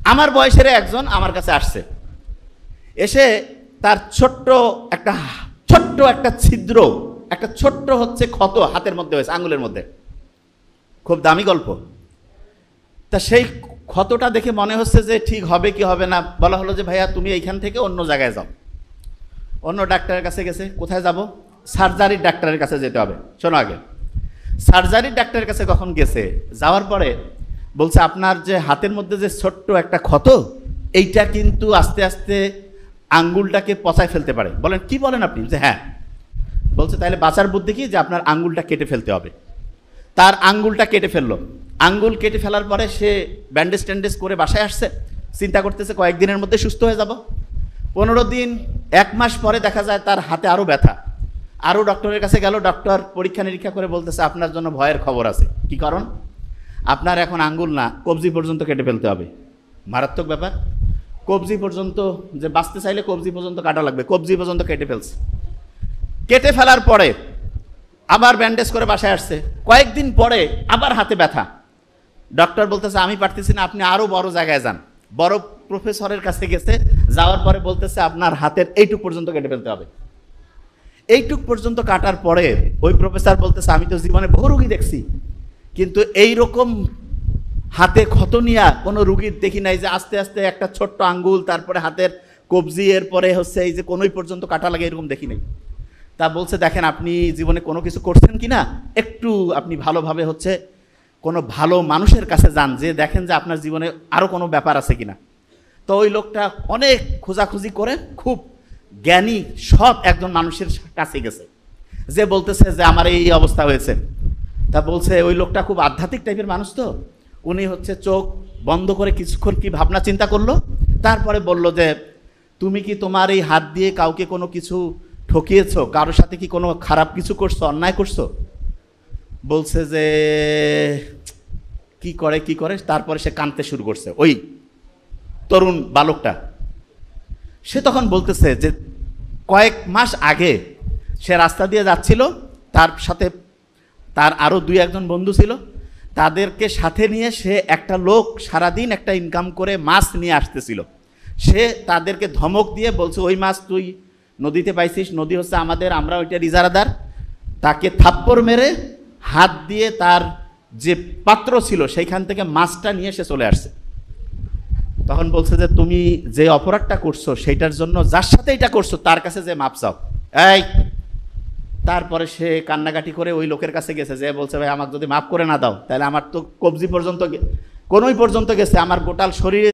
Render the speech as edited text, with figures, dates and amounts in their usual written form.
আমার বয়সের একজন আমার কাছে আসছে, এসে তার ছোট্ট একটা ছিদ্র, একটা ছোট্ট হচ্ছে ক্ষত হাতের মধ্যে হয়েছে, আঙ্গুলের মধ্যে, খুব দামি গল্প। তা সেই ক্ষতটা দেখে মনে হচ্ছে যে ঠিক হবে কি হবে না। বলা হলো যে ভাইয়া তুমি এইখান থেকে অন্য জায়গায় যাও। অন্য ডাক্তারের কাছে গেছে। কোথায় যাব? সার্জারির ডাক্তারের কাছে যেতে হবে। শোনো আগে, সার্জারির ডাক্তারের কাছে কখন গেছে, যাওয়ার পরে বলছে আপনার যে হাতের মধ্যে যে ছোট্ট একটা ক্ষত, এইটা কিন্তু আস্তে আস্তে আঙ্গুলটাকে পচায় ফেলতে পারে। বলেন কি বলেন আপনি? যে হ্যাঁ। বলছে তাহলে বাঁচার বুদ্ধি কি, যে আপনার আঙ্গুলটা কেটে ফেলতে হবে। তার আঙ্গুলটা কেটে ফেললো। আঙ্গুল কেটে ফেলার পরে সে ব্যান্ডেজ ট্যান্ডেজ করে বাসায় আসছে, চিন্তা করতেছে কয়েকদিনের মধ্যে সুস্থ হয়ে যাব। 15 দিন 1 মাস পরে দেখা যায় তার হাতে আরও ব্যথা। আরও ডক্টরের কাছে গেল, ডক্টর পরীক্ষা নিরীক্ষা করে বলতেছে আপনার জন্য ভয়ের খবর আছে। কি কারণ? আপনার এখন আঙ্গুল না, কবজি পর্যন্ত কেটে ফেলতে হবে। মারাত্মক ব্যাপার। কবজি পর্যন্ত, যে বাঁচতে চাইলে কবজি পর্যন্ত কাটা লাগবে, কবজি পর্যন্ত কেটে ফেলছে। কেটে ফেলার পরে আবার ব্যান্ডেজ করে বাসায় আসছে, কয়েকদিন পরে আবার হাতে ব্যথা। ডক্টর বলতেছে আমি পারতেছি না, আপনি আরও বড় জায়গায় যান। বড় প্রফেসরের কাছে গেছে, যাওয়ার পরে বলতেছে আপনার হাতের এইটুক পর্যন্ত কেটে ফেলতে হবে। এইটুক পর্যন্ত কাটার পরে ওই প্রফেসর বলতেছে আমি তো জীবনে বহু রুগী দেখছি, কিন্তু এই রকম হাতে ক্ষত নিয়ে কোনো রুগীর দেখি নাই, যে আস্তে আস্তে একটা ছোট্ট আঙ্গুল, তারপরে হাতের কবজি, এরপরে হচ্ছে এই যে কোনোই পর্যন্ত কাটা লাগে, এরকম দেখি নাই। তা বলছে দেখেন আপনি জীবনে কোনো কিছু করছেন কি না, একটু আপনি ভালোভাবে হচ্ছে কোনো ভালো মানুষের কাছে যান, যে দেখেন যে আপনার জীবনে আরও কোনো ব্যাপার আছে কিনা। তো ওই লোকটা অনেক খোঁজাখুঁজি করে খুব জ্ঞানী সৎ একজন মানুষের কাছে গেছে, যে বলতেছে যে আমার এই অবস্থা হয়েছে। তা বলছে ওই লোকটা খুব আধ্যাত্মিক টাইপের মানুষ, তো উনি হচ্ছে চোখ বন্ধ করে কিছুক্ষণ কি ভাবনা চিন্তা করলো, তারপরে বলল যে তুমি কি তোমার এই হাত দিয়ে কাউকে কোনো কিছু ঠকিয়েছো, কারোর সাথে কি কোনো খারাপ কিছু করছো, অন্যায় করছো? বলছে যে কি করে। তারপরে সে কাঁদতে শুরু করছে, ওই তরুণ বালকটা। সে তখন বলতেছে যে কয়েক মাস আগে সে রাস্তা দিয়ে যাচ্ছিল, তার সাথে তার আরও 2-1 বন্ধু ছিল, তাদেরকে সাথে নিয়ে সে একটা লোক সারাদিন একটা ইনকাম করে মাছ নিয়ে আসতেছিল। সে তাদেরকে ধমক দিয়ে বলছে ওই মাছ তুই নদীতে পাইছিস, নদী হচ্ছে আমাদের, আমরা ওইটা ইজারাদার। তাকে থাপ্পড় মেরে হাত দিয়ে তার যে পাত্র ছিল সেইখান থেকে মাছটা নিয়ে সে চলে আসছে। তখন বলছে যে তুমি যে অপরাধটা করছো সেইটার জন্য যার সাথে এটা করছো তার কাছে যে মাপ চাও। এই তারপরে সে কান্নাকাটি করে ওই লোকের কাছে গেছে, যে বলছে ভাই আমাকে যদি মাফ করে না দাও তাহলে আমার তো কবজি পর্যন্ত কোনোই পর্যন্ত গেছে, আমার গোটাল শরীরে